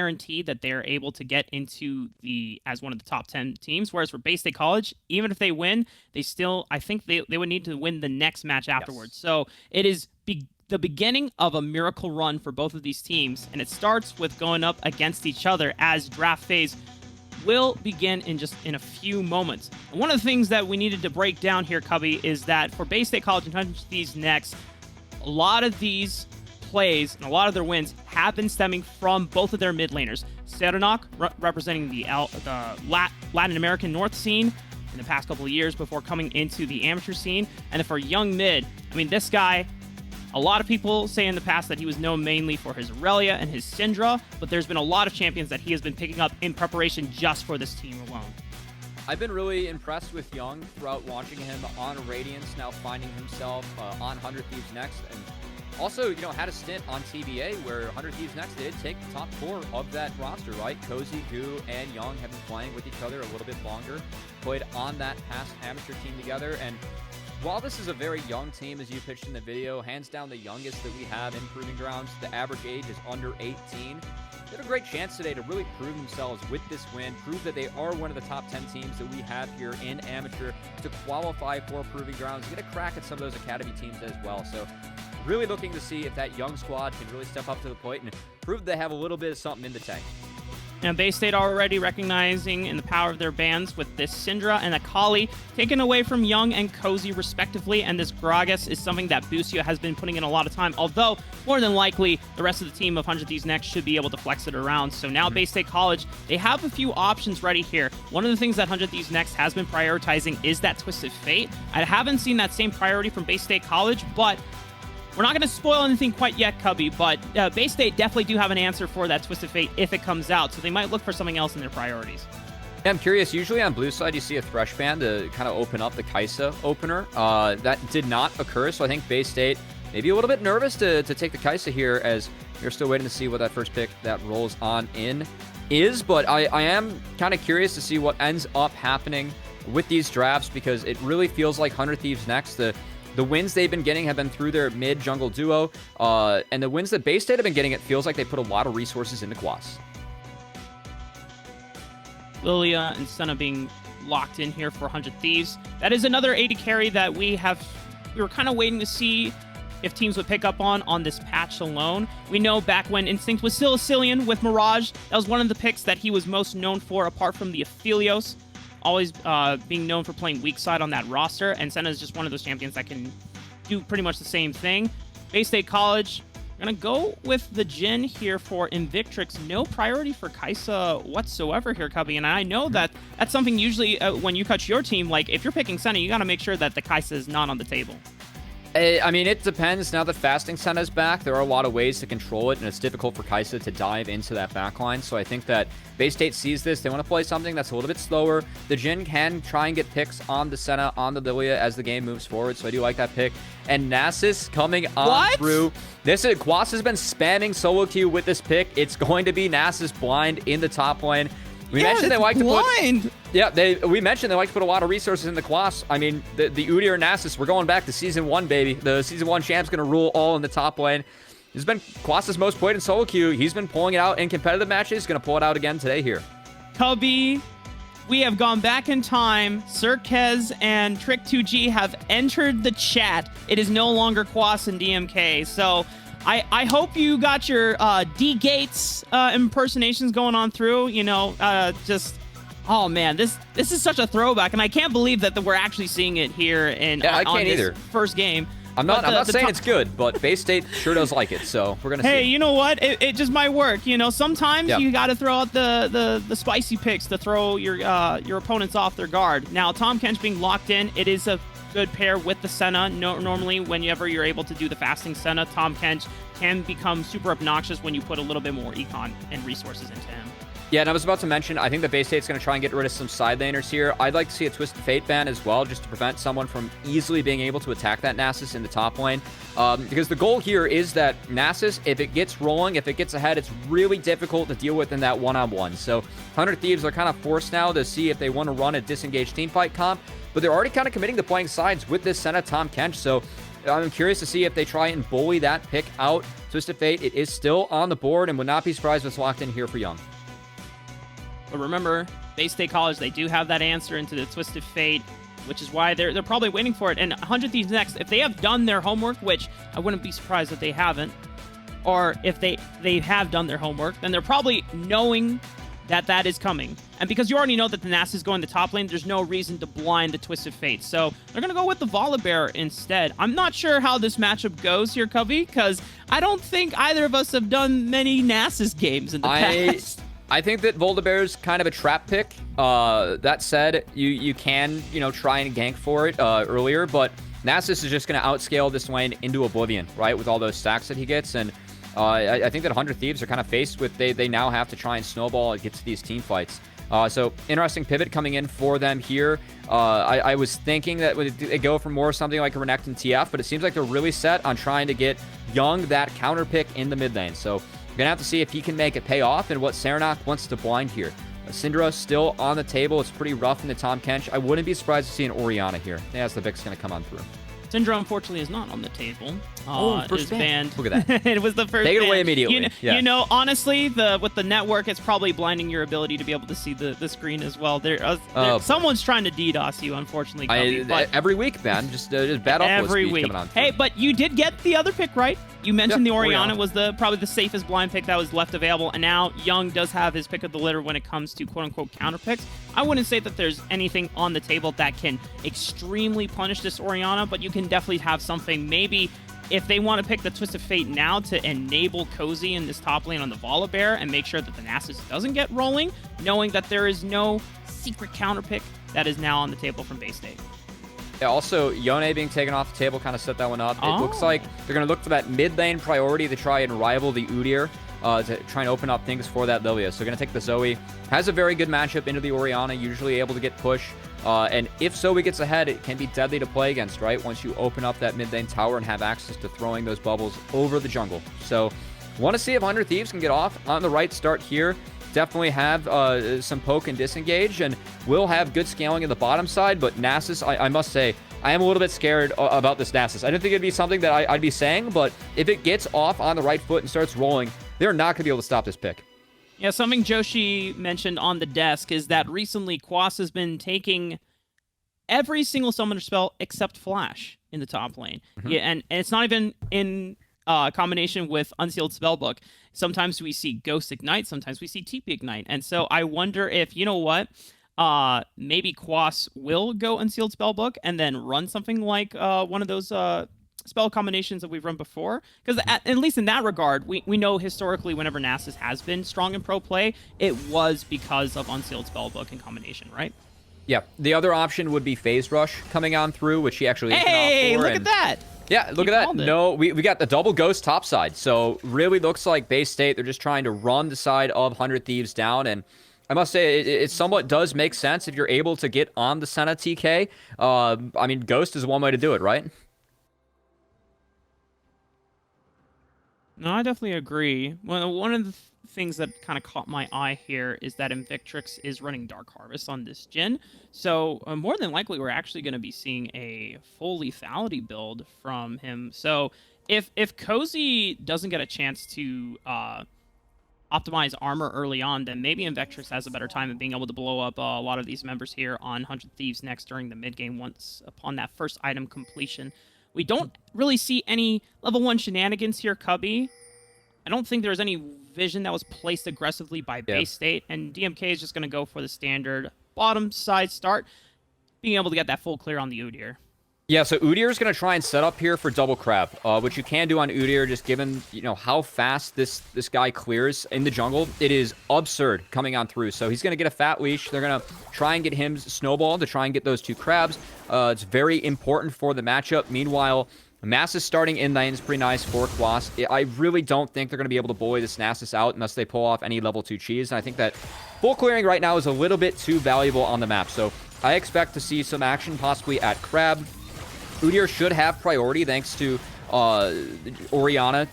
guaranteed that they're able to get into as one of the top 10 teams. Whereas for Bay State College, even if they win, I think they would need to win the next match afterwards. Yes. So it is the beginning of a miracle run for both of these teams, and it starts with going up against each other as draft phase will begin in a few moments. And one of the things that we needed to break down here, Cubby, is that for Bay State College and 100 Thieves Next, a lot of these plays and a lot of their wins have been stemming from both of their mid laners. Serenok, representing the Latin American North scene in the past couple of years before coming into the amateur scene. And then for Young Mid, I mean, this guy, a lot of people say in the past that he was known mainly for his Aurelia and his Syndra, but there's been a lot of champions that he has been picking up in preparation just for this team alone. I've been really impressed with Young throughout watching him on Radiance, now finding himself on 100 Thieves Next, and also, had a stint on TBA where 100 Thieves Next did take the top 4 of that roster, right? Cozy, Goo, and Young have been playing with each other a little bit longer, played on that past amateur team together, and while this is a very young team, as you pitched in the video, hands down the youngest that we have in Proving Grounds, the average age is under 18. They have a great chance today to really prove themselves with this win, prove that they are one of the top 10 teams that we have here in amateur to qualify for Proving Grounds, get a crack at some of those academy teams as well. So really looking to see if that young squad can really step up to the plate and prove they have a little bit of something in the tank. Now, Bay State already recognizing in the power of their bans with this Syndra and Akali taken away from Young and Cozy respectively, and this Gragas is something that Busio has been putting in a lot of time, although more than likely the rest of the team of 100 Thieves Next should be able to flex it around. So now Bay State College, they have a few options ready here. One of the things that 100 Thieves Next has been prioritizing is that Twisted Fate. I haven't seen that same priority from Bay State College, but we're not going to spoil anything quite yet, Cubby, but Bay State definitely do have an answer for that Twisted Fate if it comes out, so they might look for something else in their priorities. Yeah, I'm curious. Usually on blue side, you see a Thresh ban to kind of open up the Kai'Sa opener. That did not occur, so I think Bay State maybe a little bit nervous to take the Kai'Sa here, as you're still waiting to see what that first pick that rolls on in is. But I am kind of curious to see what ends up happening with these drafts, because it really feels like 100 Thieves Next, the wins they've been getting have been through their mid-jungle duo, and the wins that Bay State have been getting, it feels like they put a lot of resources into Quas. Lilia and Senna being locked in here for 100 Thieves. That is another AD carry that we were kind of waiting to see if teams would pick up on this patch alone. We know back when Instinct was still a Cillian with Mirage, that was one of the picks that he was most known for, apart from the Aphelios. Always being known for playing weak side on that roster, and Senna is just one of those champions that can do pretty much the same thing. Bay State College, we're going to go with the Jhin here for Invictrix. No priority for Kai'Sa whatsoever here, Cubby, and I know that that's something usually when you cut your team, like if you're picking Senna, you got to make sure that the Kai'Sa is not on the table. I mean, it depends. Now that Fasting Senna's back, there are a lot of ways to control it, and it's difficult for Kai'Sa to dive into that backline. So I think that Bay State sees this. They want to play something that's a little bit slower. The Jhin can try and get picks on the Senna, on the Lilia as the game moves forward, so I do like that pick. And Nasus coming on through. Quas has been spamming solo queue with this pick. It's going to be Nasus blind in the top lane. We mentioned they like to put. We mentioned they like to put a lot of resources in the Quas. I mean, the Udyr and Nasus, we're going back to Season 1, baby. The Season 1 champ's going to rule all in the top lane. This has been Quas' most played in solo queue. He's been pulling it out in competitive matches. He's going to pull it out again today here. Cubby, we have gone back in time. Sirkez and Trick2G have entered the chat. It is no longer Quas and DMK. So I hope you got your D Gates impersonations going on through. Oh man, this is such a throwback, and I can't believe that we're actually seeing it here in on this first game. I'm not saying it's good, but Bay State sure does like it, so we're gonna see. Hey, you know what? It just might work. Sometimes you got to throw out the spicy picks to throw your opponents off their guard. Now, Tahm Kench being locked in, it is a good pair with the Senna. Normally, whenever you're able to do the fasting Senna, Tahm Kench can become super obnoxious when you put a little bit more econ and resources into him. Yeah, and I was about to mention, I think that Bay State's going to try and get rid of some side laners here. I'd like to see a Twisted Fate ban as well, just to prevent someone from easily being able to attack that Nasus in the top lane. Because the goal here is that Nasus, if it gets rolling, if it gets ahead, it's really difficult to deal with in that one-on-one. So 100 Thieves are kind of forced now to see if they want to run a disengaged teamfight comp, but they're already kind of committing to playing sides with this Senna Tahm Kench, so I'm curious to see if they try and bully that pick out Twisted Fate, it is still on the board, and would not be surprised if it's locked in here for Young. But remember, Bay State College, they do have that answer into the Twisted Fate, which is why they're probably waiting for it. And 100 Thieves Next, if they have done their homework, which I wouldn't be surprised if they haven't, or if they have done their homework, then they're probably knowing that is coming. And because you already know that the Nass is going to top lane, there's no reason to blind the Twisted Fate. So they're going to go with the Volibear instead. I'm not sure how this matchup goes here, Cubby, because I don't think either of us have done many Nasus games in the past. I think that Volibear is kind of a trap pick. That said, you can, try and gank for it earlier, but Nasus is just going to outscale this lane into oblivion, right, with all those stacks that he gets. And I think that 100 Thieves are kind of faced with they now have to try and snowball and get to these team fights. So interesting pivot coming in for them here. I was thinking that they go for more something like a Renekton TF, but it seems like they're really set on trying to get Young that counter pick in the mid lane. So we're going to have to see if he can make it pay off and what Serenok wants to blind here. Syndra still on the table. It's pretty rough in the Tahm Kench. I wouldn't be surprised to see an Orianna here. That's the Vic's going to come on through. Syndra, unfortunately, is not on the table. First banned. Look at that. It was the first Take it ban. away immediately. Honestly, with the network, it's probably blinding your ability to be able to see the screen as well. Someone's trying to DDoS you, unfortunately. Every week, man. Just bad upload every speed week. coming on through. Hey, but you did get the other pick right. You mentioned the Orianna Orianna was probably the safest blind pick that was left available, and now Young does have his pick of the litter when it comes to quote-unquote counter picks. I wouldn't say that there's anything on the table that can extremely punish this Orianna, but you can definitely have something. Maybe if they want to pick the Twisted Fate now to enable Cozy in this top lane on the Volibear and make sure that the Nasus doesn't get rolling, knowing that there is no secret counter pick that is now on the table from Bay State. Yeah, also, Yone being taken off the table kind of set that one up. It looks like they're going to look for that mid lane priority to try and rival the Udyr to try and open up things for that Lilia. So they're going to take the Zoe. Has a very good matchup into the Orianna, usually able to get push. And if Zoe gets ahead, it can be deadly to play against, right? Once you open up that mid lane tower and have access to throwing those bubbles over the jungle. So want to see if 100 Thieves can get off on the right start here. Definitely have some poke and disengage, and will have good scaling in the bottom side. But Nasus, I must say, I am a little bit scared about this Nasus. I didn't think it'd be something that I'd be saying, but if it gets off on the right foot and starts rolling, they're not going to be able to stop this pick. Yeah, something Joshi mentioned on the desk is that recently Quas has been taking every single summoner spell except Flash in the top lane. Yeah, and it's not even in combination with Unsealed Spellbook. Sometimes we see Ghost Ignite, sometimes we see TP Ignite. And so I wonder if, you know what, maybe Quas will go Unsealed Spellbook and then run something like one of those spell combinations that we've run before. Because at least in that regard, we know historically whenever Nasus has been strong in pro play, it was because of Unsealed Spellbook in combination, right? Yeah, the other option would be Phase Rush coming on through, which he actually is Hey, look at that! Yeah, look at that. No, we got the double Ghost topside. So really looks like Bay State, they're just trying to run the side of 100 Thieves down. And I must say, it somewhat does make sense if you're able to get on the Senna TK. I mean, Ghost is one way to do it, right? No, I definitely agree. Well, one of the things that kind of caught my eye here is that Invictrix is running Dark Harvest on this gen. So more than likely, we're actually going to be seeing a full lethality build from him. So if Cozy doesn't get a chance to optimize armor early on, then maybe Invictrix has a better time of being able to blow up a lot of these members here on 100 Thieves Next during the mid game once upon that first item completion. We don't really see any level 1 shenanigans here, Cubby. I don't think there's any vision that was placed aggressively by Bay State, and DMK is just going to go for the standard bottom side start, being able to get that full clear on the Udyr. Yeah, so Udyr is going to try and set up here for double crab, which you can do on Udyr, just given how fast this guy clears in the jungle. It is absurd coming on through. So he's going to get a fat leash. They're going to try and get him snowball to try and get those 2 crabs. It's very important for the matchup. Meanwhile, Nasus starting in lane is pretty nice for Quas. I really don't think they're going to be able to bully this Nasus out unless they pull off any level 2 cheese. And I think that full clearing right now is a little bit too valuable on the map. So I expect to see some action possibly at crab. Udyr should have priority thanks to Orianna,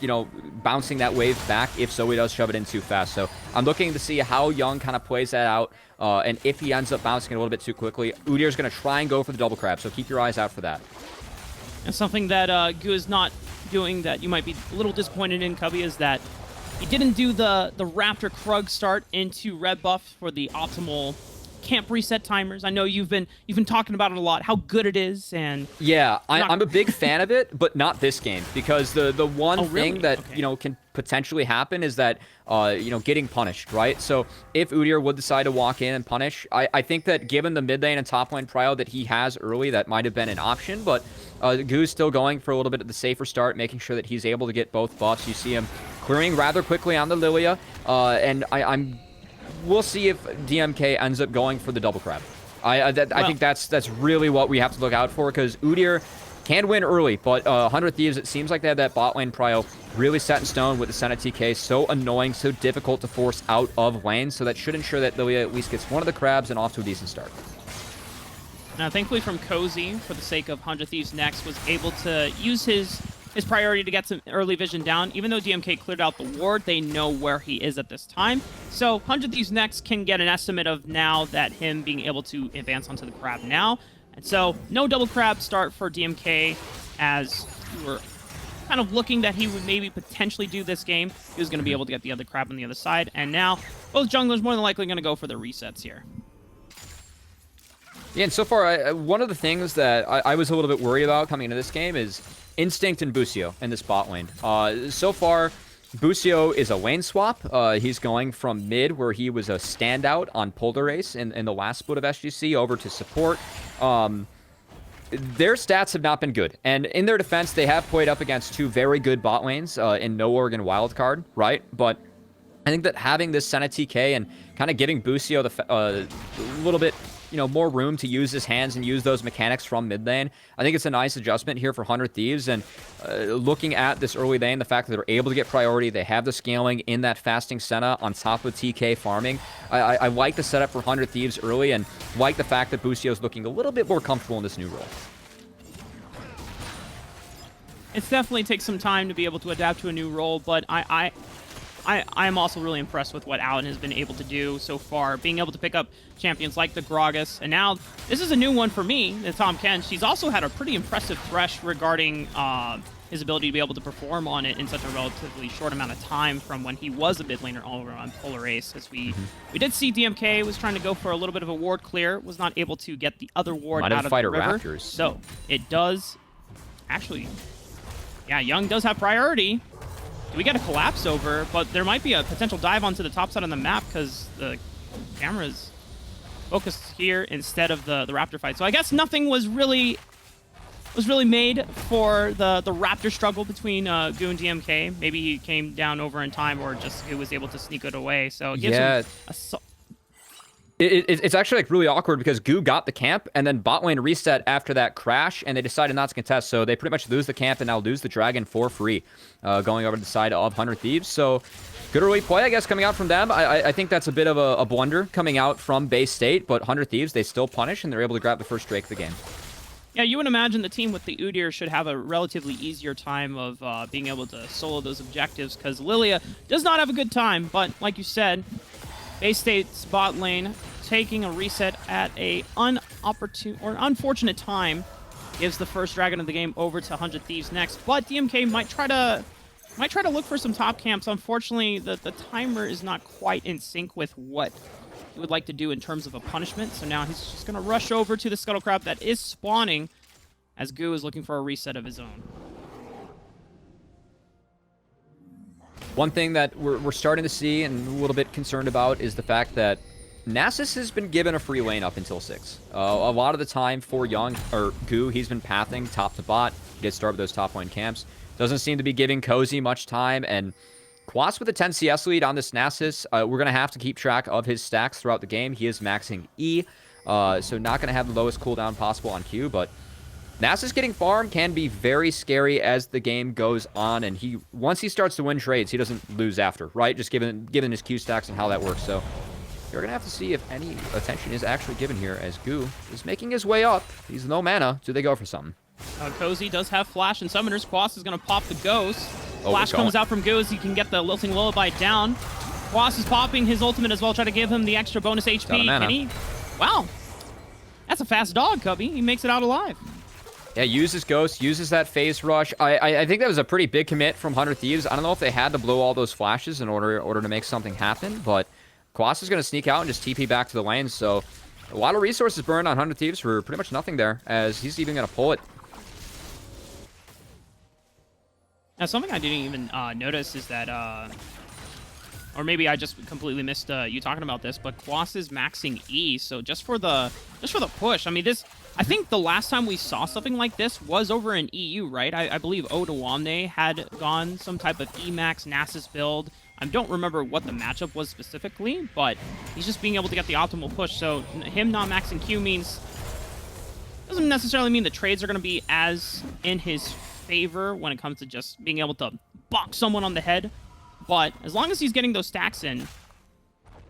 bouncing that wave back if Zoe does shove it in too fast. So I'm looking to see how Young kind of plays that out. And if he ends up bouncing it a little bit too quickly, Udyr is going to try and go for the double crab. So keep your eyes out for that. And something that Gu is not doing that you might be a little disappointed in, Cubby, is that he didn't do the Raptor Krug start into red buff for the optimal camp reset timers. I know you've been talking about it a lot, how good it is, and yeah, I'm a big fan of it, but not this game, because the one thing that can potentially happen is that getting punished, right? So if Udyr would decide to walk in and punish, I think that given the mid lane and top lane prio that he has early, that might have been an option, but Goo's still going for a little bit of the safer start, making sure that he's able to get both buffs. You see him clearing rather quickly on the Lilia, and we'll see if DMK ends up going for the double crab. I think that's really what we have to look out for, because Udyr can win early, but 100 Thieves, it seems like they have that bot lane prio really set in stone with the Senna TK. So annoying, so difficult to force out of lane, so that should ensure that Lilia at least gets one of the crabs and off to a decent start. Now, thankfully from Cozy, for the sake of 100 Thieves next, was able to use his priority to get some early vision down. Even though DMK cleared out the ward, they know where he is at this time. So 100 Thieves next can get an estimate of now that him being able to advance onto the crab now. And so no double crab start for DMK, as we were kind of looking that he would maybe potentially do this game. He was going to be able to get the other crab on the other side. And now both junglers more than likely going to go for the resets here. Yeah, and so far, one of the things that I was a little bit worried about coming into this game is Instinct and Busio in this bot lane. So far, Busio is a lane swap. He's going from mid, where he was a standout on Polar Ace in the last split of SGC, over to support. Their stats have not been good. And in their defense, they have played up against two very good bot lanes in No Oregon Wildcard, right? But I think that having this Senna TK and kind of giving Busio a little bit more room to use his hands and use those mechanics from mid lane, I think it's a nice adjustment here for 100 Thieves. And looking at this early lane, the fact that they're able to get priority, they have the scaling in that fasting Senna on top of TK farming. I like the setup for 100 Thieves early, and like the fact that Busio's looking a little bit more comfortable in this new role. It's definitely takes some time to be able to adapt to a new role, but I'm also really impressed with what Alan has been able to do so far, being able to pick up champions like the Gragas, and now this is a new one for me, the Tom Ken. She's also had a pretty impressive thresh regarding his ability to be able to perform on it in such a relatively short amount of time from when he was a mid laner all over on Polar Ace. As we did see DMK was trying to go for a little bit of a ward clear, was not able to get the other ward out of the river. Raptors. So it does actually, yeah, Young does have priority. Do we get a collapse over? But there might be a potential dive onto the top side of the map, because the camera's focused here instead of the Raptor fight. So I guess nothing was really made for the Raptor struggle between Goo and DMK. Maybe he came down over in time, or just Goo was able to sneak it away. So it gives him a... It's actually really awkward, because Goo got the camp and then bot lane reset after that crash, and they decided not to contest. So they pretty much lose the camp and now lose the dragon for free, going over to the side of 100 Thieves. So good early play, I guess, coming out from them. I think that's a bit of a blunder coming out from Bay State, but 100 Thieves, they still punish, and they're able to grab the first Drake of the game. Yeah, you would imagine the team with the Udyr should have a relatively easier time of being able to solo those objectives, because Lilia does not have a good time. But like you said, Bay State's bot lane taking a reset at a unfortunate time gives the first dragon of the game over to 100 Thieves next. But DMK might try to look for some top camps. Unfortunately, the timer is not quite in sync with what he would like to do in terms of a punishment. So now he's just going to rush over to the Scuttle Crab that is spawning, as Goo is looking for a reset of his own. One thing that we're starting to see and a little bit concerned about is the fact that Nasus has been given a free lane up until 6. A lot of the time for Goo, he's been pathing top to bot, get started with those top lane camps. Doesn't seem to be giving Cozy much time, and Quas with a 10 CS lead on this Nasus. We're going to have to keep track of his stacks throughout the game. He is maxing E, so not going to have the lowest cooldown possible on Q, but Nasus getting farm can be very scary as the game goes on, and once he starts to win trades, he doesn't lose after, right? Just given his Q stacks and how that works. So you're going to have to see if any attention is actually given here, as Goo is making his way up. He's no mana. Do they go for something? Cozy does have Flash and Summoners. Quas is going to pop the Ghost. Oh, Flash comes out from Goo as he can get the Lilting Lullaby down. Quas is popping his ultimate as well, try to give him the extra bonus HP. Can he? Wow. That's a fast dog, Cubby. He makes it out alive. Yeah, uses Ghost, uses that phase rush. I think that was a pretty big commit from 100 Thieves. I don't know if they had to blow all those flashes in order to make something happen, but Quas is going to sneak out and just TP back to the lane, so a lot of resources burned on 100 Thieves for pretty much nothing there, as he's even going to pull it. Now, something I didn't even notice is that, or maybe I just completely missed you talking about this, but Quas is maxing E, so just for the push. I mean, I think the last time we saw something like this was over in EU, right? I believe Odawamne had gone some type of E-max Nasus build. I don't remember what the matchup was specifically, but he's just being able to get the optimal push. So him not maxing Q doesn't necessarily mean the trades are going to be as in his favor when it comes to just being able to box someone on the head. But as long as he's getting those stacks in,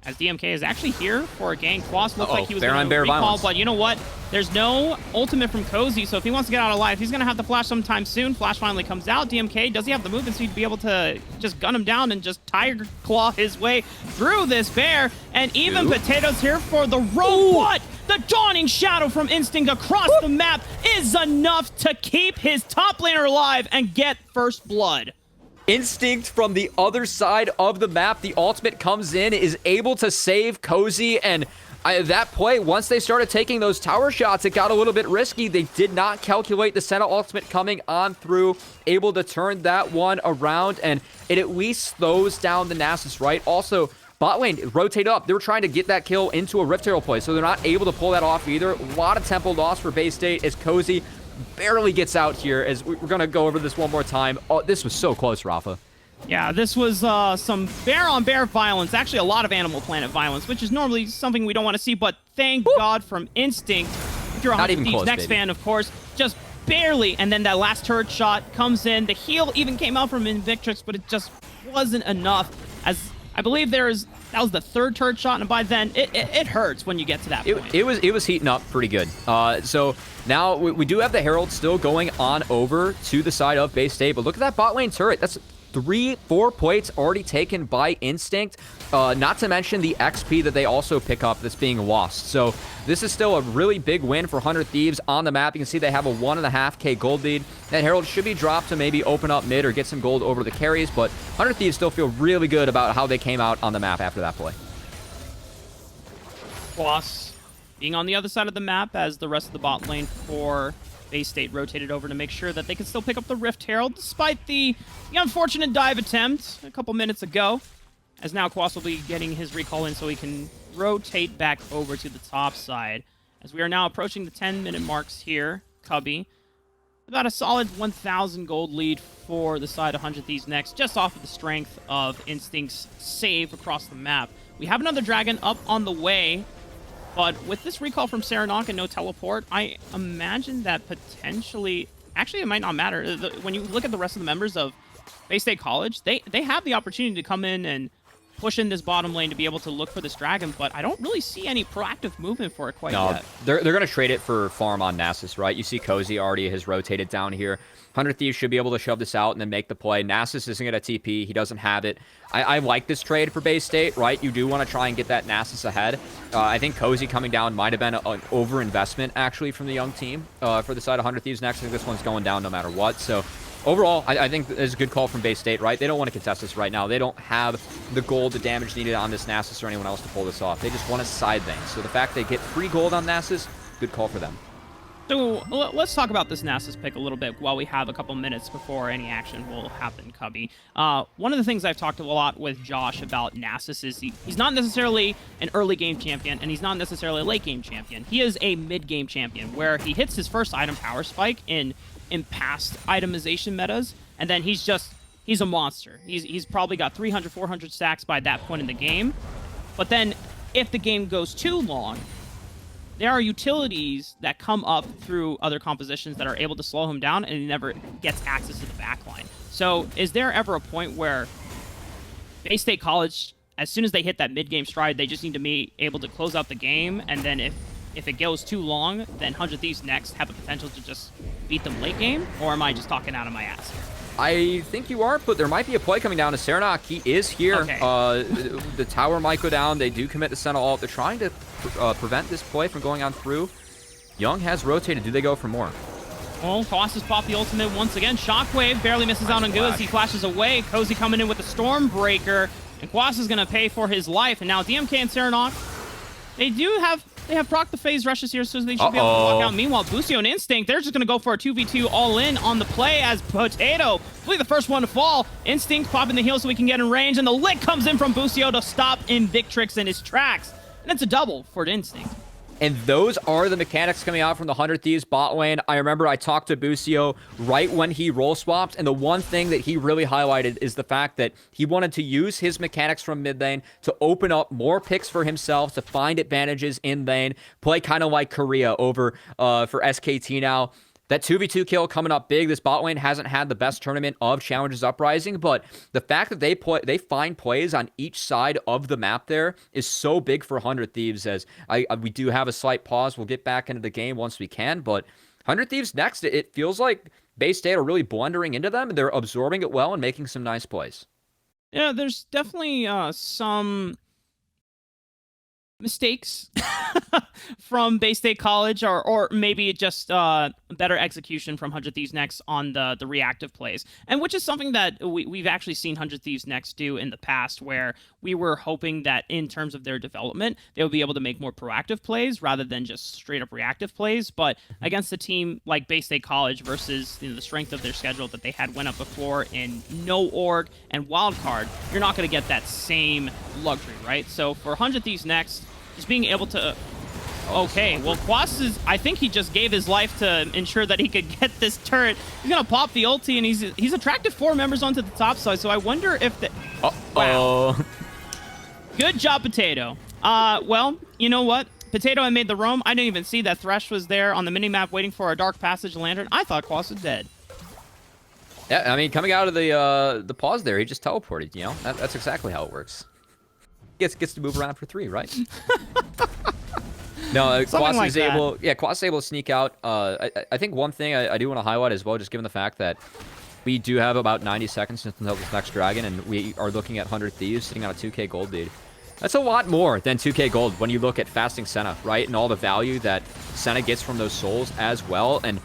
as DMK is actually here for a gank. Quas looked like he was going to recall, but you know what? There's no ultimate from Cozy, so if he wants to get out alive, he's going to have to flash sometime soon. Flash finally comes out. DMK, does he have the movement speed to be able to just gun him down and just Tiger Claw his way through this bear? And even Potatoes here for the robot. The Dawning Shadow from Instinct across the map is enough to keep his top laner alive and get first blood. Instinct from the other side of the map. The ultimate comes in, is able to save Cozy, and that play, once they started taking those tower shots, it got a little bit risky. They did not calculate the Senna ultimate coming on through, able to turn that one around, and it at least slows down the Nasus, right? Also, bot lane, rotate up. They were trying to get that kill into a Rift Herald play, so they're not able to pull that off either. A lot of tempo loss for Bay State as Cozy barely gets out here, as we're going to go over this one more time. Oh, this was so close, Rafa. Yeah, this was some bear-on-bear violence. Actually, a lot of Animal Planet violence, which is normally something we don't want to see, but thank God from Instinct. If you're a 100 Thieves Next fan, of course, just barely. And then that last turret shot comes in. The heal even came out from Invictrix, but it just wasn't enough. As I believe that was the third turret shot, and by then, it hurts when you get to that point. It was heating up pretty good. So now we do have the Herald still going on over to the side of Bay State, but look at that bot lane turret. That's 3-4 plates already taken by Instinct, not to mention the XP that they also pick up that's being lost. So this is still a really big win for 100 Thieves on the map. You can see they have a 1.5k gold lead. That Herald should be dropped to maybe open up mid or get some gold over the carries, but 100 Thieves still feel really good about how they came out on the map after that play. Quas being on the other side of the map as the rest of the bot lane for Bay State rotated over to make sure that they can still pick up the Rift Herald, despite the unfortunate dive attempt a couple minutes ago. As now Quas will be getting his recall in so he can rotate back over to the top side. As we are now approaching the 10-minute marks here, Cubby. About a solid 1,000 gold lead for the side of 100 Thieves Next, just off of the strength of Instinct's save across the map. We have another dragon up on the way. But with this recall from Serenok and no teleport, I imagine that potentially... Actually, it might not matter. When you look at the rest of the members of Bay State College, they have the opportunity to come in and push in this bottom lane to be able to look for this dragon, but I don't really see any proactive movement for it quite yet. They're going to trade it for farm on Nasus, right? You see Cozy already has rotated down here. 100 Thieves should be able to shove this out and then make the play. Nasus isn't going to TP. He doesn't have it. I like this trade for Bay State, right? You do want to try and get that Nasus ahead. I think Cozy coming down might have been an over-investment, actually, from the young team for the side of 100 Thieves Next. I think this one's going down no matter what. So overall, I think it's a good call from Bay State, right? They don't want to contest this right now. They don't have the gold, the damage needed on this Nasus or anyone else to pull this off. They just want to side things. So the fact they get free gold on Nasus, good call for them. So let's talk about this Nasus pick a little bit while we have a couple minutes before any action will happen, Cubby. One of the things I've talked a lot with Josh about Nasus is he's not necessarily an early game champion, and he's not necessarily a late game champion. He is a mid game champion where he hits his first item power spike in past itemization metas, and then he's a monster. He's probably got 300, 400 stacks by that point in the game. But then if the game goes too long, there are utilities that come up through other compositions that are able to slow him down, and he never gets access to the backline. So is there ever a point where Bay State College, as soon as they hit that mid-game stride, they just need to be able to close out the game, and then if it goes too long, then 100 Thieves Next have a potential to just beat them late game? Or am I just talking out of my ass here? I think you are, but there might be a play coming down to Serenok. He is here. Okay. The tower might go down. They do commit to Senna ult. They're trying to prevent this play from going on through. Young has rotated. Do they go for more? Oh, Colossus popped the ultimate once again. Shockwave barely misses out on Goo as he flashes away. Cozy coming in with the Stormbreaker. And Quas is going to pay for his life. And now DMK and Serenok, they have proc the phase rushes here, so they should be able to walk out. Meanwhile, Busio and Instinct, they're just going to go for a 2v2 all-in on the play as Potato will be the first one to fall. Instinct popping the heal so we can get in range, and the lick comes in from Busio to stop Invictrix in his tracks. And it's a double for Instinct. And those are the mechanics coming out from the 100 Thieves bot lane. I remember I talked to Busio right when he role swapped, and the one thing that he really highlighted is the fact that he wanted to use his mechanics from mid lane to open up more picks for himself, to find advantages in lane, play kind of like Korea over for SKT now. That 2v2 kill coming up big. This bot lane hasn't had the best tournament of Challenges Uprising, but the fact that they find plays on each side of the map there is so big for 100 Thieves, as we do have a slight pause. We'll get back into the game once we can, but 100 Thieves next, it feels like Bay State are really blundering into them, and they're absorbing it well and making some nice plays. Yeah, there's definitely some mistakes from Bay State College, or maybe just better execution from 100 Thieves Next on the reactive plays, and which is something that we've actually seen 100 Thieves Next do in the past, where we were hoping that in terms of their development, they would be able to make more proactive plays rather than just straight up reactive plays. But against a team like Bay State College versus the strength of their schedule that they had went up before in no org and wildcard, you're not going to get that same luxury, right? So for 100 Thieves Next, just being able to... Okay, well, Quas is... I think he just gave his life to ensure that he could get this turret. He's going to pop the ulti, and he's attracted 4 members onto the top side, so I wonder if the... Wow. Good job, Potato. Well, you know what? Potato had made the roam. I didn't even see that Thresh was there on the minimap waiting for a Dark Passage Lantern. I thought Quas was dead. Yeah, I mean, coming out of the pause there, he just teleported, you know? That's exactly how it works. Gets to move around for 3, right? No, Quas like is able. Yeah, Quas is able to sneak out. I think one thing I do want to highlight as well, just given the fact that we do have about 90 seconds until this next dragon, and we are looking at 100 Thieves sitting on a 2k gold lead. That's a lot more than 2k gold when you look at Fasting Senna, right? And all the value that Senna gets from those souls as well. And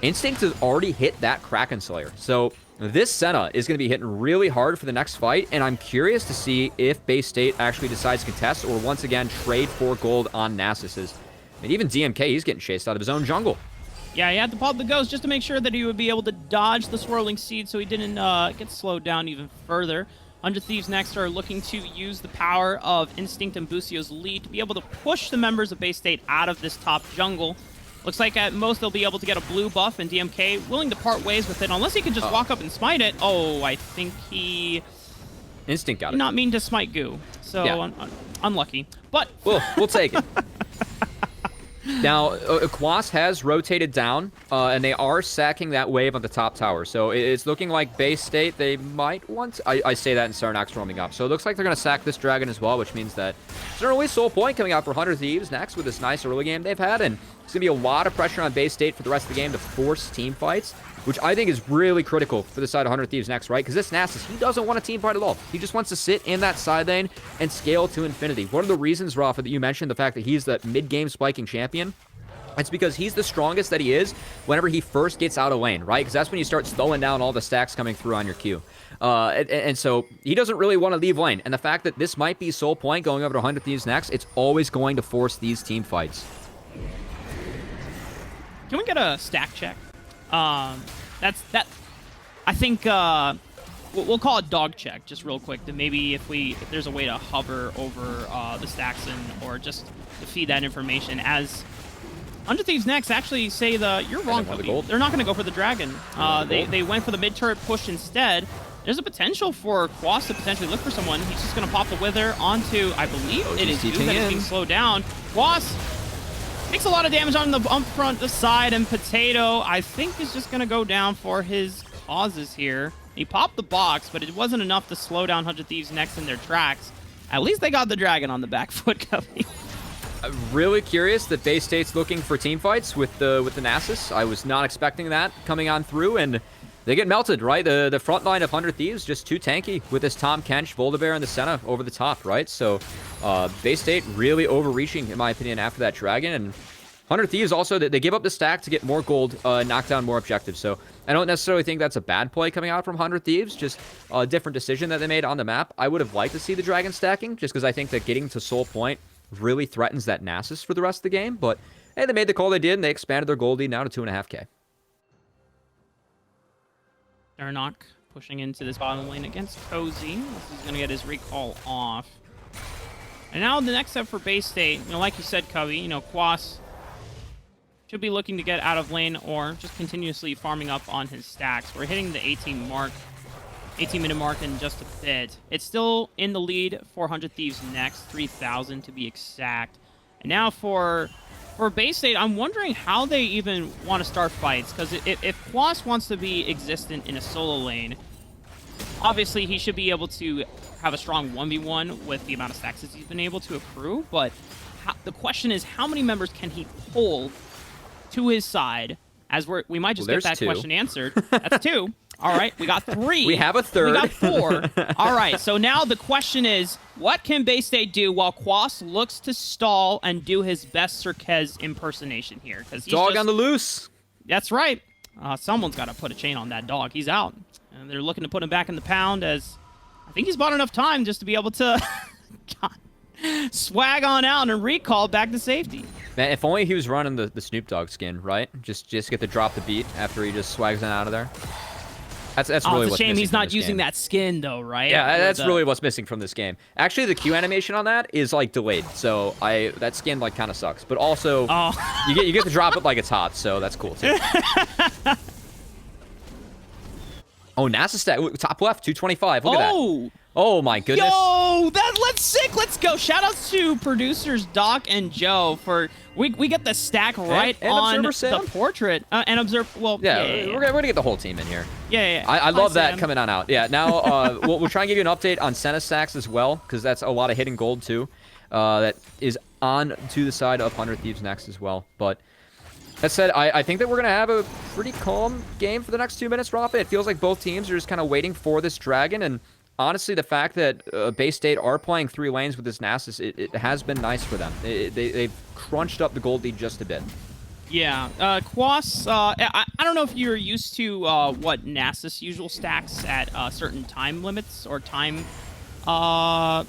Instinct has already hit that Kraken Slayer. So this Senna is going to be hitting really hard for the next fight, and I'm curious to see if Bay State actually decides to contest or once again trade for gold on Nasus. I mean, even DMK, he's getting chased out of his own jungle. Yeah, he had to pop the ghost just to make sure that he would be able to dodge the swirling seed so he didn't get slowed down even further. 100 Thieves Next are looking to use the power of Instinct and Busio's lead to be able to push the members of Bay State out of this top jungle. Looks like at most they'll be able to get a blue buff, and DMK willing to part ways with it, unless he can just walk up and smite it. Oh, I think he... Instinct got it. Did not mean to smite Goo, so yeah. Unlucky. But... We'll take it. Now, Quas has rotated down, and they are sacking that wave on the top tower. So it's looking like Bay State, they might want to... I say that in Serenok's roaming up. So it looks like they're going to sack this dragon as well, which means that there's an early soul point coming out for 100 Thieves next with this nice early game they've had. And it's going to be a lot of pressure on Bay State for the rest of the game to force team fights, which I think is really critical for the side of 100 Thieves next, right? Because this Nasus, he doesn't want a team fight at all. He just wants to sit in that side lane and scale to infinity. One of the reasons, Rafa, that you mentioned the fact that he's the mid-game spiking champion, it's because he's the strongest that he is whenever he first gets out of lane, right? Because that's when you start slowing down all the stacks coming through on your Q. And so he doesn't really want to leave lane. And the fact that this might be soul point going over to 100 Thieves next, it's always going to force these team fights. Can we get a stack check? I think we'll call it dog check just real quick. Then maybe if there's a way to hover over the stacks or just to feed that information. As 100 Thieves Next actually say you're wrong, Cody. They're not going to go for the dragon. They went for the mid turret push instead. There's a potential for Quas to potentially look for someone. He's just going to pop the Wither onto, I believe it is Goo that is being slowed down. Quas makes a lot of damage on the front, the side, and Potato, I think, is just going to go down for his causes here. He popped the box, but it wasn't enough to slow down 100 Thieves Next in their tracks. At least they got the dragon on the back foot coming. I'm really curious that Bay State's looking for team fights with the Nasus. I was not expecting that coming on through, and they get melted, right? The front line of 100 Thieves just too tanky with this Tom Kench, Voldabear, and the Senna over the top, right? So Bay State really overreaching, in my opinion, after that dragon, and 100 Thieves also, they give up the stack to get more gold, knock down more objectives. So I don't necessarily think that's a bad play coming out from 100 Thieves, just a different decision that they made on the map. I would have liked to see the dragon stacking, just because I think that getting to Soul Point really threatens that Nasus for the rest of the game. But hey, they made the call they did, and they expanded their gold lead now to 2.5K. Darnok pushing into this bottom lane against Cozy. This is going to get his recall off. And now the next step for Bay State, like you said, Cubby, Quas should be looking to get out of lane or just continuously farming up on his stacks. We're hitting the 18-minute mark in just a bit. It's still in the lead, 400 Thieves next, 3,000 to be exact. And now for Bay State, I'm wondering how they even want to start fights, because if Quas wants to be existent in a solo lane, obviously he should be able to have a strong 1v1 with the amount of stacks that he's been able to accrue, but the question is, how many members can he pull to his side? As we might just get that question answered. That's 2. All right, we got 3. We have a third. We got 4. All right, so now the question is, what can Bay State do while Quas looks to stall and do his best Cirquez impersonation here? Because dog on the loose. That's right. Someone's got to put a chain on that dog. He's out. And they're looking to put him back in the pound, as I think he's bought enough time just to be able to swag on out and recall back to safety. Man, if only he was running the Snoop Dogg skin, right? Just get to drop the beat after he just swags on out of there. That's really it's what's a shame missing he's not using that skin, though, right? Yeah, that's really what's missing from this game. Actually, the Q animation on that is like delayed, so that skin like kind of sucks. But also, you get to drop it like it's hot, so that's cool too. Oh, NASA stat top left 225. Look at that. Oh my goodness. Yo, that's sick. Let's go. Shout outs to producers Doc and Joe for we get the stack right and on Observer the portrait and observe. Well, yeah. We're gonna get the whole team in here. Yeah. I love that coming on out. Yeah. Now we'll try and give you an update on Senna stacks as well, because that's a lot of hidden gold too. That is on to the side of 100 Thieves next as well. But that said, I think that we're going to have a pretty calm game for the next 2 minutes, Rafa. It feels like both teams are just kind of waiting for this dragon. And honestly, the fact that Bay State are playing 3 lanes with this Nasus, it has been nice for them. They've crunched up the gold lead just a bit. Yeah. Quas, I don't know if you're used to what Nasus usual stacks at certain time limits or time... Yeah.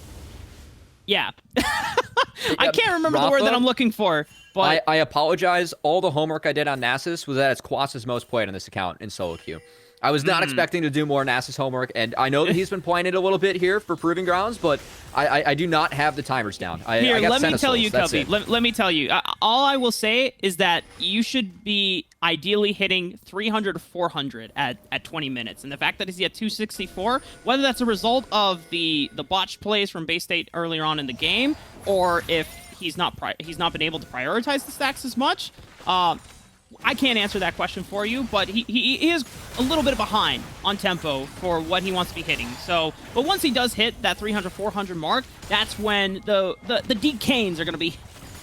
I can't remember Rafa, the word that I'm looking for. But I apologize. All the homework I did on Nasus was that it's Quas's most played on this account in solo queue. I was not expecting to do more Nasus homework, and I know that he's been playing it a little bit here for Proving Grounds, but I do not have the timers down. Here, let me tell you, Cubby. Let me tell you. All I will say is that you should be ideally hitting 300 to 400 at 20 minutes. And the fact that he's at 264, whether that's a result of the botched plays from Bay State earlier on in the game, or if he's not been able to prioritize the stacks as much, I can't answer that question for you, but he is a little bit behind on tempo for what he wants to be hitting. So, but once he does hit that 300, 400 mark, that's when the decanes are going to be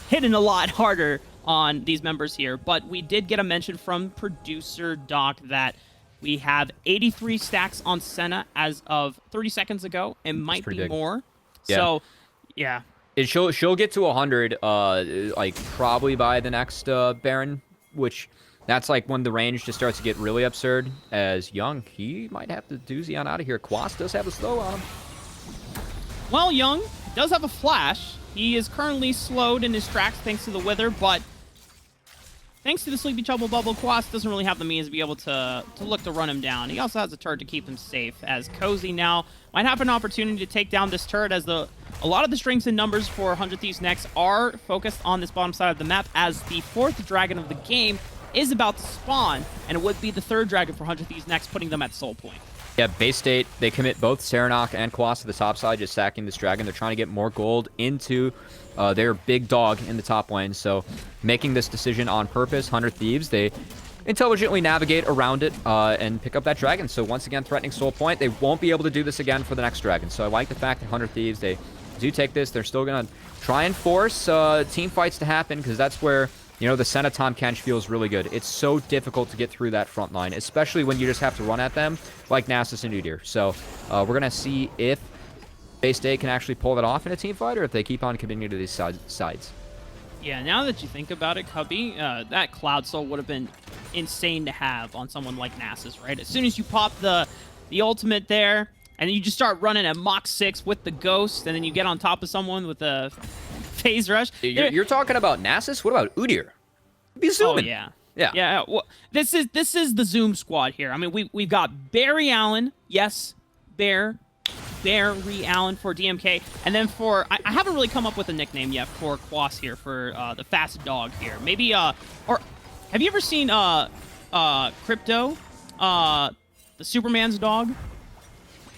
hitting a lot harder on these members here. But we did get a mention from producer Doc that we have 83 stacks on Senna as of 30 seconds ago. It might be big. more. Yeah. So, yeah. She'll get to 100, like probably by the next Baron, which that's like when the range just starts to get really absurd. As Young, he might have to doozy on out of here. Quas does have a slow on him. Well, Young does have a flash. He is currently slowed in his tracks thanks to the Wither, but thanks to the Sleepy Trouble Bubble, Quas doesn't really have the means to be able to look to run him down. He also has a turret to keep him safe, as Cozy now might have an opportunity to take down this turret, as a lot of the strengths and numbers for 100 Thieves next are focused on this bottom side of the map, as the 4th dragon of the game is about to spawn, and it would be the 3rd dragon for 100 Thieves next, putting them at Soul Point. Yeah, Bay State, they commit both Serenok and Quas to the top side, just sacking this dragon. They're trying to get more gold into their big dog in the top lane, so making this decision on purpose. 100 Thieves, they intelligently navigate around it and pick up that dragon. So once again, threatening Soul Point. They won't be able to do this again for the next dragon. So I like the fact that 100 Thieves, they do take this. They're still going to try and force team fights to happen, because that's where, you know, the Senna Tahm Kench feels really good. It's so difficult to get through that front line, especially when you just have to run at them like Nasus and Udyr. So we're going to see if Bay State can actually pull that off in a team fight, or if they keep on committing to these sides. Yeah, now that you think about it, Cubby, that Cloud Soul would have been insane to have on someone like Nasus, right? As soon as you pop the ultimate there, and then you just start running at Mach 6 with the Ghost, and then you get on top of someone with a Phase Rush. You're talking about Nasus? What about Udyr? Be zooming. Oh, yeah. Yeah. Yeah, well, this is the Zoom squad here. I mean, we've got Barry Allen, yes, Barry Allen for DMK, and then for I haven't really come up with a nickname yet for Quas here for the fast dog here. Maybe or have you ever seen Crypto, the Superman's dog?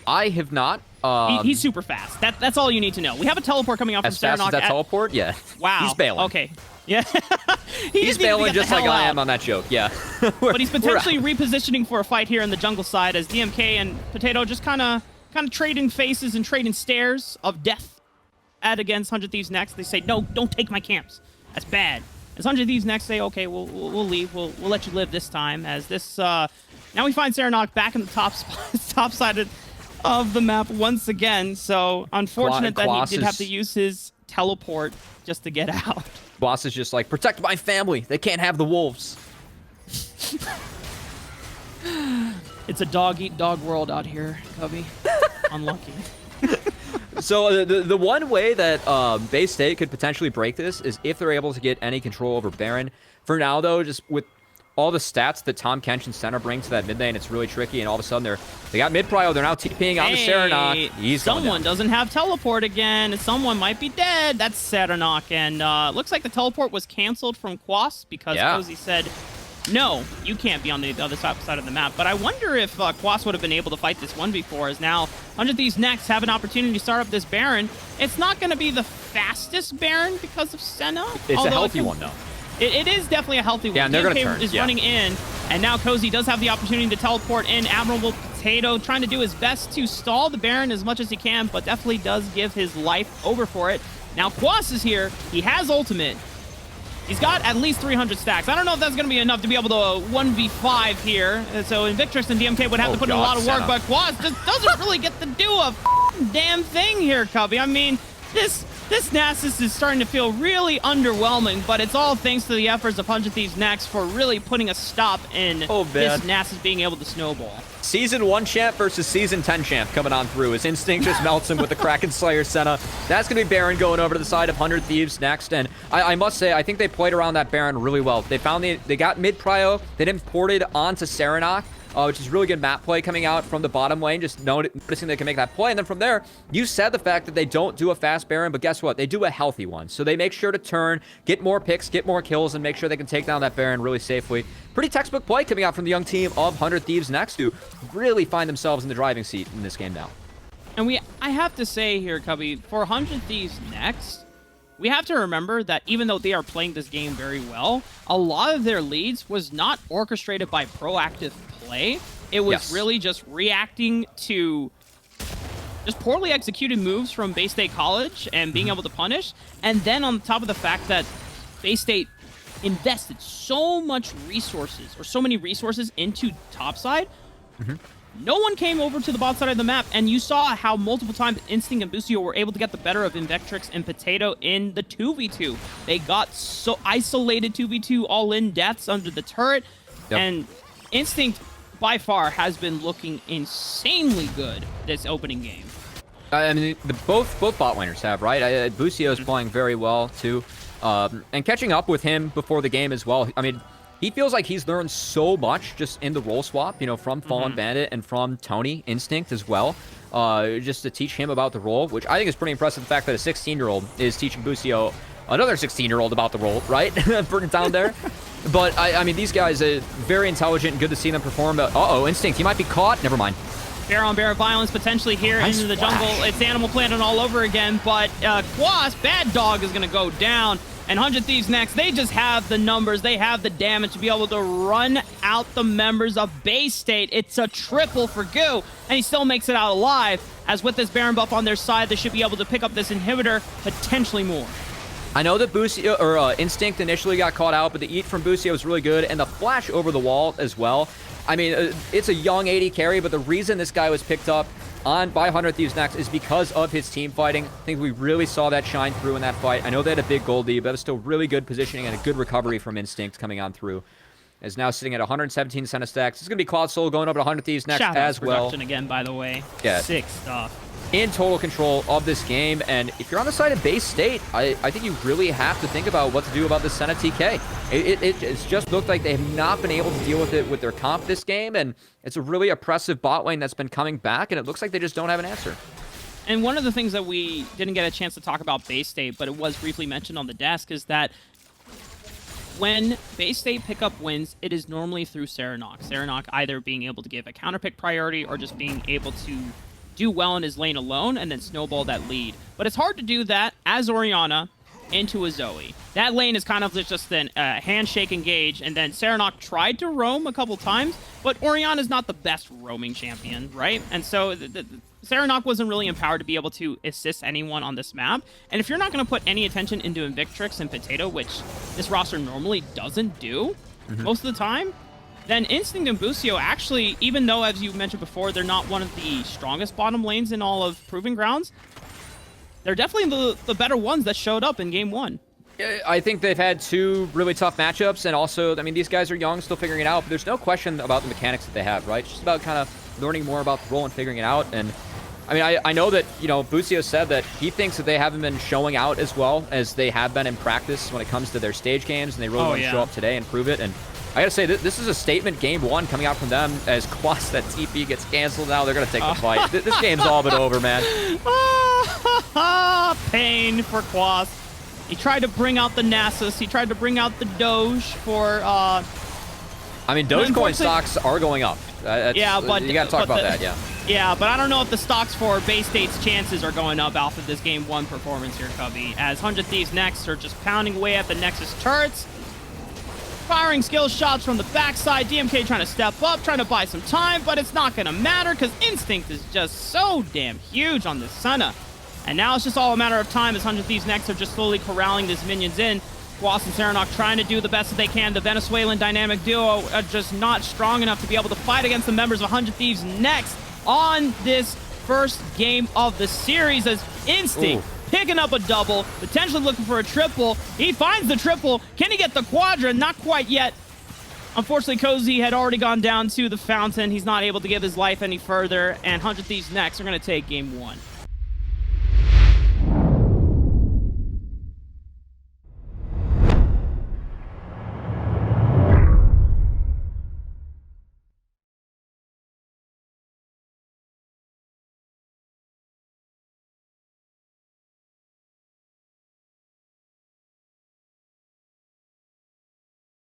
I have not. He's super fast. That's all you need to know. We have a teleport coming out from as fast Serenok. as that teleport? Yeah. Wow. He's bailing. Okay. Yeah. He's bailing just like I am on that joke. Yeah. But he's potentially repositioning for a fight here in the jungle side as DMK and Potato just kind of trading faces and trading stares of death at against 100 Thieves next. They say, no, don't take my camps. That's bad. As 100 Thieves next say, okay, we'll leave. We'll let you live this time. As this, now we find Serenok back in the top side of the map once again. So unfortunate that he did have to use his teleport just to get out. Boss is just like, protect my family. They can't have the wolves. It's a dog-eat-dog world out here, Cubby. Unlucky. So the one way that Bay State could potentially break this is if they're able to get any control over Baron. For now, though, just with all the stats that Tom Kench and Center bring to that mid lane, it's really tricky, and all of a sudden they got mid-prio. They're now TPing on the Serenok. Someone doesn't have teleport again. Someone might be dead. That's Serenok, and looks like the teleport was canceled from Quas because Cozy said, no, you can't be on the other side of the map. But I wonder if Quas would have been able to fight this 1v4, as now 100 Thieves next have an opportunity to start up this Baron. It's not going to be the fastest Baron because of Senna. It's a healthy one, though. It is definitely a healthy one. Yeah, and they're going to turn. Is running in, and now Cozy does have the opportunity to teleport in. Admirable Potato trying to do his best to stall the Baron as much as he can, but definitely does give his life over for it. Now Quas is here. He has ultimate. He's got at least 300 stacks. I don't know if that's going to be enough to be able to 1v5 here. So Invictrix and DMK would have to put in a lot of work, but Quas just doesn't really get to do a damn thing here, Cubby. I mean, this Nasus is starting to feel really underwhelming, but it's all thanks to the efforts of 100 Thieves next for really putting a stop in this Nasus being able to snowball. Season 1 champ versus Season 10 champ coming on through. His instinct just melts him with the Kraken Slayer Senna. That's going to be Baron going over to the side of 100 Thieves next. And I must say, I think they played around that Baron really well. They found they got mid-prio. They didn't port it onto Serenok, which is really good map play coming out from the bottom lane, just noticing they can make that play. And then from there, you said the fact that they don't do a fast Baron, but guess what? They do a healthy one. So they make sure to turn, get more picks, get more kills, and make sure they can take down that Baron really safely. Pretty textbook play coming out from the young team of 100 Thieves next, who really find themselves in the driving seat in this game now. And I have to say here, Cubby, for 100 Thieves next, we have to remember that even though they are playing this game very well, a lot of their leads was not orchestrated by proactive play. It was really just reacting to just poorly executed moves from Bay State College and being able to punish. And then on top of the fact that Bay State invested so much resources, or so many resources into topside, no one came over to the bot side of the map, and you saw how multiple times Instinct and Busio were able to get the better of Invictrix and Potato in the 2v2. They got so isolated 2v2 all-in deaths under the turret, and Instinct by far has been looking insanely good this opening game. I mean, both bot laners have, right? Busio is playing very well, too. And catching up with him before the game as well. I mean, he feels like he's learned so much just in the role swap, you know, from Fallen Bandit and from Tony Instinct as well. Just to teach him about the role, which I think is pretty impressive. The fact that a 16-year-old is teaching Busio, another 16-year-old, about the role, right? Burning down there. But, I mean, these guys are very intelligent and good to see them perform. But, Instinct, he might be caught. Never mind. Bear-on-bear violence potentially here into the jungle. It's Animal Planet all over again, but Quas, Bad Dog, is going to go down. And 100 Thieves next, they just have the numbers, they have the damage to be able to run out the members of Bay State. It's a triple for Goo, and he still makes it out alive, as with this Baron buff on their side, they should be able to pick up this inhibitor, potentially more. I know that Busio, or Instinct initially got caught out, but the eat from Busio was really good, and the flash over the wall as well. I mean, it's a young AD carry, but the reason this guy was picked up by 100 Thieves Next is because of his team fighting. I think we really saw that shine through in that fight. I know they had a big gold lead, but it was still really good positioning and a good recovery from Instinct coming on through. Is now sitting at 117 center stacks. This is going to be Cloud Soul going over to 100 Thieves Next as well. Production again, by the way. Yeah. Sick stuff. In total control of this game, and if you're on the side of Bay State, I think you really have to think about what to do about this Senna TK. It's just looked like they have not been able to deal with it with their comp this game, and it's a really oppressive bot lane that's been coming back, and it looks like they just don't have an answer. And one of the things that we didn't get a chance to talk about Bay State, but it was briefly mentioned on the desk, is that when Bay State pick up wins, it is normally through Serenok. Serenok either being able to give a counterpick priority or just being able to do well in his lane alone and then snowball that lead. But it's hard to do that as Orianna into a Zoe. That lane is kind of just a handshake engage, and then Serenok tried to roam a couple times, but Orianna is not the best roaming champion, right? And so Serenok wasn't really empowered to be able to assist anyone on this map. And if you're not going to put any attention into Invictrix and Potato, which this roster normally doesn't do most of the time, then Instinct and Busio actually, even though, as you mentioned before, they're not one of the strongest bottom lanes in all of Proving Grounds, they're definitely the better ones that showed up in Game 1. I think they've had two really tough matchups, and also, I mean, these guys are young, still figuring it out, but there's no question about the mechanics that they have, right? It's just about kind of learning more about the role and figuring it out. And I mean, I know that, you know, Busio said that he thinks that they haven't been showing out as well as they have been in practice when it comes to their stage games, and they really want to show up today and prove it. And I gotta say, this is a statement Game 1 coming out from them. As Quas, that TP gets canceled now, they're gonna take the fight. This game's all but over, man. Pain for Quas. He tried to bring out the Nasus. He tried to bring out the Doge for... I mean, Dogecoin stocks are going up. Yeah, but... You gotta talk about that, yeah. Yeah, but I don't know if the stocks for Bay State's chances are going up off of this Game 1 performance here, Cubby. As 100 Thieves Next are just pounding away at the Nexus turrets. Firing skill shots from the backside. DMK trying to step up, trying to buy some time, but it's not going to matter because Instinct is just so damn huge on this Senna. And now it's just all a matter of time as 100 Thieves Next are just slowly corralling these minions in. Quas and Serenok trying to do the best that they can. The Venezuelan dynamic duo are just not strong enough to be able to fight against the members of 100 Thieves Next on this first game of the series as Instinct picking up a double, potentially looking for a triple. He finds the triple. Can he get the quadra? Not quite yet. Unfortunately, Cozy had already gone down to the fountain. He's not able to give his life any further, and 100 Thieves Next are going to take Game 1.